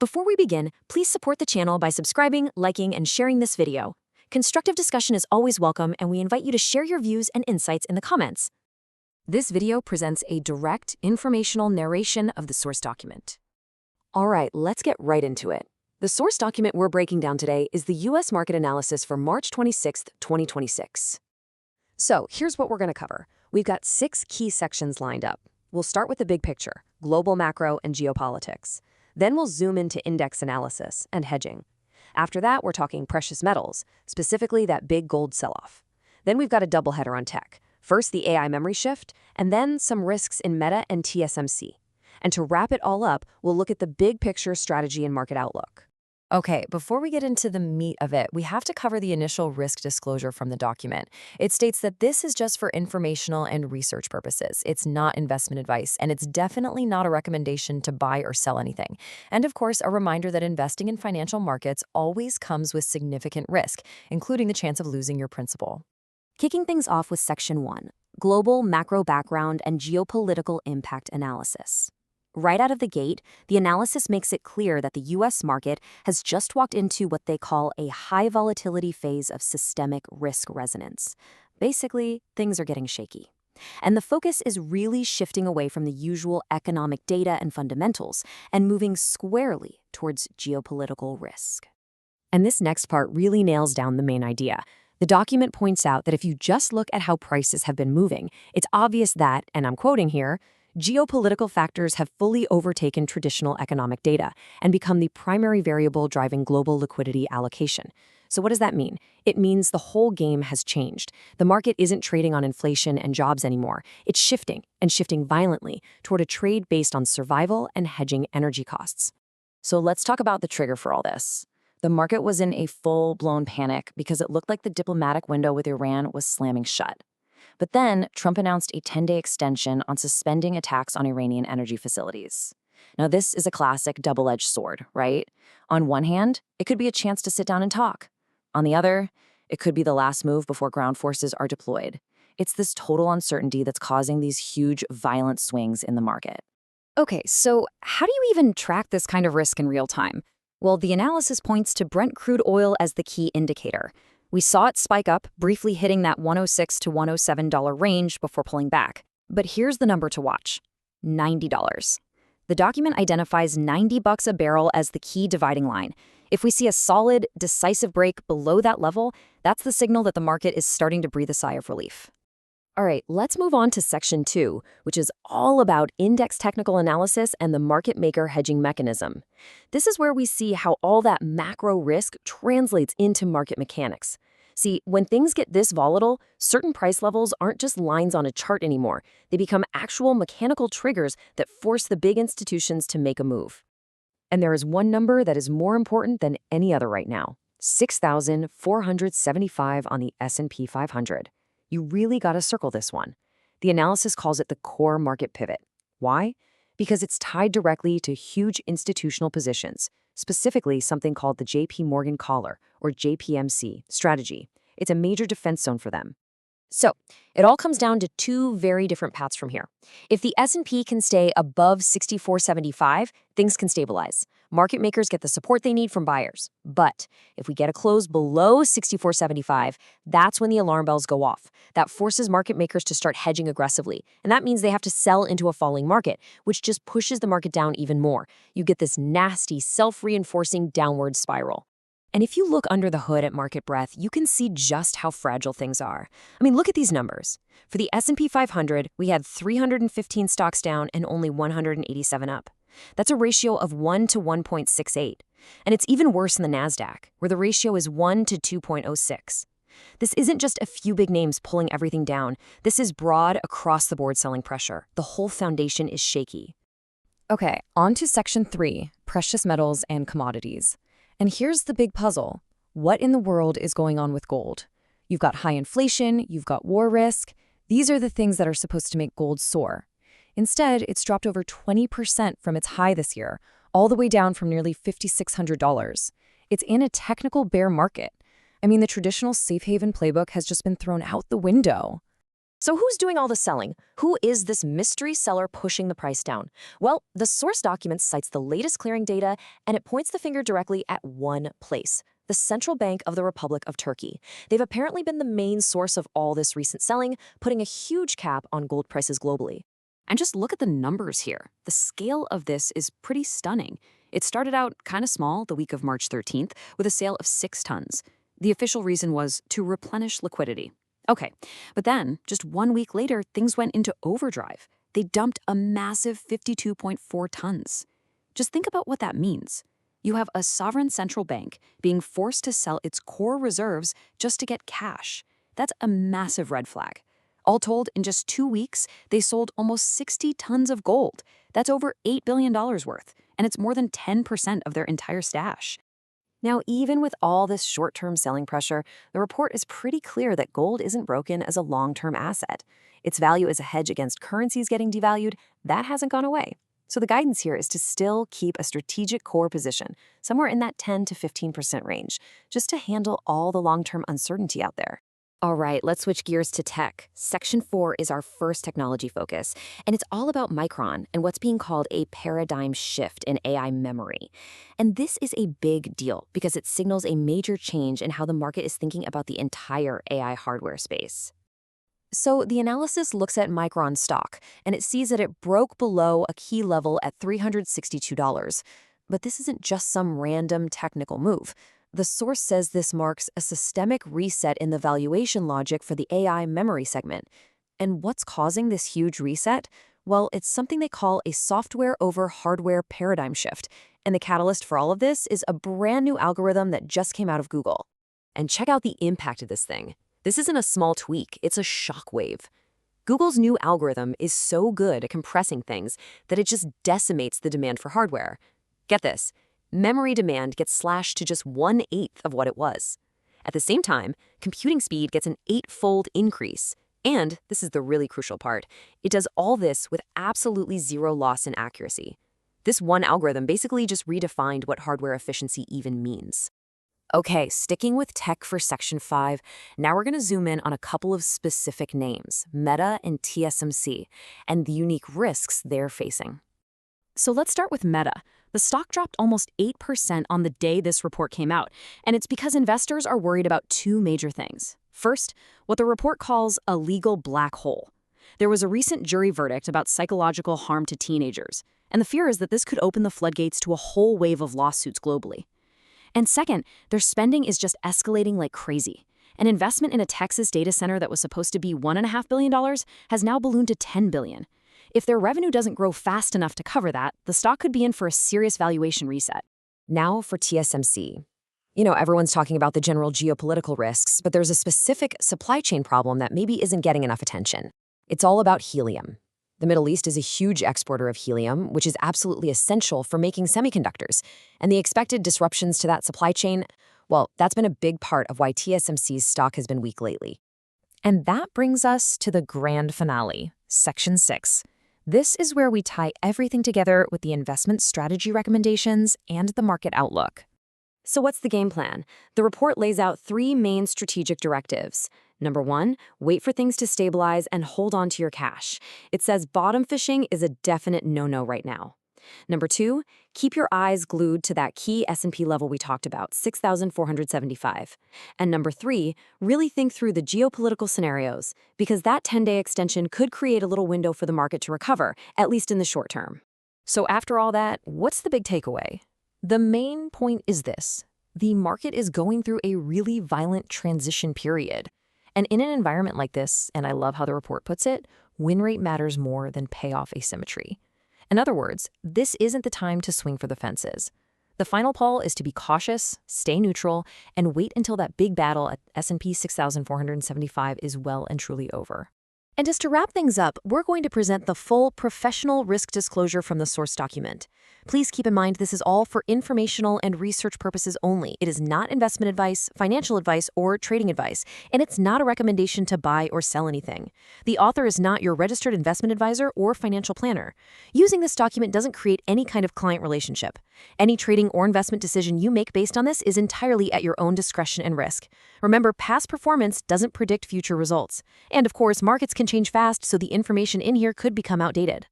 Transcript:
Before we begin, please support the channel by subscribing, liking, and sharing this video. Constructive discussion is always welcome, and we invite you to share your views and insights in the comments. This video presents a direct, informational narration of the source document. All right, let's get right into it. The source document we're breaking down today is the U.S. market analysis for March 26, 2026. So here's what we're going to cover. We've got 6 key sections lined up. We'll start with the big picture, global macro and geopolitics. Then we'll zoom into index analysis and hedging. After that, we're talking precious metals, specifically that big gold sell-off. Then we've got a doubleheader on tech. First, the AI memory shift, and then some risks in Meta and TSMC. And to wrap it all up, we'll look at the big picture strategy and market outlook. Okay, before we get into the meat of it, we have to cover the initial risk disclosure from the document. It states that this is just for informational and research purposes. It's not investment advice, and it's definitely not a recommendation to buy or sell anything. And of course, a reminder that investing in financial markets always comes with significant risk, including the chance of losing your principal. Kicking things off with Section 1, Global Macro Background and Geopolitical Impact Analysis. Right out of the gate, the analysis makes it clear that the U.S. market has just walked into what they call a high volatility phase of systemic risk resonance. Basically, things are getting shaky. And the focus is really shifting away from the usual economic data and fundamentals and moving squarely towards geopolitical risk. And this next part really nails down the main idea. The document points out that if you just look at how prices have been moving, it's obvious that, and I'm quoting here, geopolitical factors have fully overtaken traditional economic data and become the primary variable driving global liquidity allocation. So what does that mean? It means the whole game has changed. The market isn't trading on inflation and jobs anymore. It's shifting, and shifting violently, toward a trade based on survival and hedging energy costs. So let's talk about the trigger for all this. The market was in a full-blown panic because it looked like the diplomatic window with Iran was slamming shut. But then, Trump announced a 10-day extension on suspending attacks on Iranian energy facilities. Now, this is a classic double-edged sword, right? On one hand, it could be a chance to sit down and talk. On the other, it could be the last move before ground forces are deployed. It's this total uncertainty that's causing these huge, violent swings in the market. Okay, so how do you even track this kind of risk in real time? Well, the analysis points to Brent crude oil as the key indicator. We saw it spike up, briefly hitting that $106 to $107 range before pulling back. But here's the number to watch: $90. The document identifies $90 a barrel as the key dividing line. If we see a solid, decisive break below that level, that's the signal that the market is starting to breathe a sigh of relief. All right, let's move on to Section 2, which is all about index technical analysis and the market maker hedging mechanism. This is where we see how all that macro risk translates into market mechanics. See, when things get this volatile, certain price levels aren't just lines on a chart anymore. They become actual mechanical triggers that force the big institutions to make a move. And there is one number that is more important than any other right now: 6,475 on the S&P 500. You really got to circle this one. The analysis calls it the core market pivot. Why? Because it's tied directly to huge institutional positions, specifically something called the J.P. Morgan Collar, or JPMC, strategy. It's a major defense zone for them. So, it all comes down to 2 very different paths from here. If the S&P can stay above 6475, things can stabilize. Market makers get the support they need from buyers. But if we get a close below 6475, that's when the alarm bells go off. That forces market makers to start hedging aggressively. And that means they have to sell into a falling market, which just pushes the market down even more. You get this nasty, self-reinforcing downward spiral. And if you look under the hood at Market Breadth, you can see just how fragile things are. I mean, look at these numbers. For the S&P 500, we had 315 stocks down and only 187 up. That's a ratio of 1 to 1.68. And it's even worse in the NASDAQ, where the ratio is 1 to 2.06. This isn't just a few big names pulling everything down. This is broad, across-the-board selling pressure. The whole foundation is shaky. Okay, on to Section 3, precious metals and commodities. And here's the big puzzle. What in the world is going on with gold? You've got high inflation, you've got war risk. These are the things that are supposed to make gold soar. Instead, it's dropped over 20% from its high this year, all the way down from nearly $5,600. It's in a technical bear market. I mean, the traditional safe haven playbook has just been thrown out the window. So who's doing all the selling? Who is this mystery seller pushing the price down? Well, the source document cites the latest clearing data, and it points the finger directly at one place: the Central Bank of the Republic of Turkey. They've apparently been the main source of all this recent selling, putting a huge cap on gold prices globally. And just look at the numbers here. The scale of this is pretty stunning. It started out kind of small the week of March 13th with a sale of 6 tons. The official reason was to replenish liquidity. Okay, but then, just 1 week later, things went into overdrive. They dumped a massive 52.4 tons. Just think about what that means. You have a sovereign central bank being forced to sell its core reserves just to get cash. That's a massive red flag. All told, in just 2 weeks, they sold almost 60 tons of gold. That's over $8 billion worth, and it's more than 10% of their entire stash. Now, even with all this short-term selling pressure, the report is pretty clear that gold isn't broken as a long-term asset. Its value as a hedge against currencies getting devalued, that hasn't gone away. So the guidance here is to still keep a strategic core position, somewhere in that 10 to 15% range, just to handle all the long-term uncertainty out there. All right, let's switch gears to tech. Section 4 is our first technology focus, and it's all about Micron and what's being called a paradigm shift in AI memory. And this is a big deal because it signals a major change in how the market is thinking about the entire AI hardware space. So the analysis looks at Micron stock, and it sees that it broke below a key level at $362. But this isn't just some random technical move. The source says this marks a systemic reset in the valuation logic for the AI memory segment. And what's causing this huge reset? Well, it's something they call a software over hardware paradigm shift. And the catalyst for all of this is a brand new algorithm that just came out of Google. And check out the impact of this thing. This isn't a small tweak, it's a shockwave. Google's new algorithm is so good at compressing things that it just decimates the demand for hardware. Get this. Memory demand gets slashed to just 1/8 of what it was. At the same time, computing speed gets an 8-fold increase. And, this is the really crucial part, it does all this with absolutely zero loss in accuracy. This one algorithm basically just redefined what hardware efficiency even means. Okay, sticking with tech for Section 5, now we're going to zoom in on a couple of specific names, Meta and TSMC, and the unique risks they're facing. So let's start with Meta. The stock dropped almost 8% on the day this report came out, and it's because investors are worried about 2 major things. First, what the report calls a legal black hole. There was a recent jury verdict about psychological harm to teenagers, and the fear is that this could open the floodgates to a whole wave of lawsuits globally. And second, their spending is just escalating like crazy. An investment in a Texas data center that was supposed to be $1.5 billion has now ballooned to $10 billion. If their revenue doesn't grow fast enough to cover that, the stock could be in for a serious valuation reset. Now for TSMC. Everyone's talking about the general geopolitical risks, but there's a specific supply chain problem that maybe isn't getting enough attention. It's all about helium. The Middle East is a huge exporter of helium, which is absolutely essential for making semiconductors. And the expected disruptions to that supply chain, well, that's been a big part of why TSMC's stock has been weak lately. And that brings us to the grand finale, Section 6. This is where we tie everything together with the investment strategy recommendations and the market outlook. So what's the game plan? The report lays out 3 main strategic directives. Number 1, wait for things to stabilize and hold on to your cash. It says bottom fishing is a definite no-no right now. Number 2, keep your eyes glued to that key S&P level we talked about, 6,475. And number 3, really think through the geopolitical scenarios, because that 10-day extension could create a little window for the market to recover, at least in the short term. So after all that, what's the big takeaway? The main point is this: the market is going through a really violent transition period. And in an environment like this, and I love how the report puts it, win rate matters more than payoff asymmetry. In other words, this isn't the time to swing for the fences. The final call is to be cautious, stay neutral, and wait until that big battle at S&P 6,475 is well and truly over. And just to wrap things up, we're going to present the full professional risk disclosure from the source document. Please keep in mind this is all for informational and research purposes only. It is not investment advice, financial advice, or trading advice, and it's not a recommendation to buy or sell anything. The author is not your registered investment advisor or financial planner. Using this document doesn't create any kind of client relationship. Any trading or investment decision you make based on this is entirely at your own discretion and risk. Remember, past performance doesn't predict future results. And of course, markets can change fast, so the information in here could become outdated.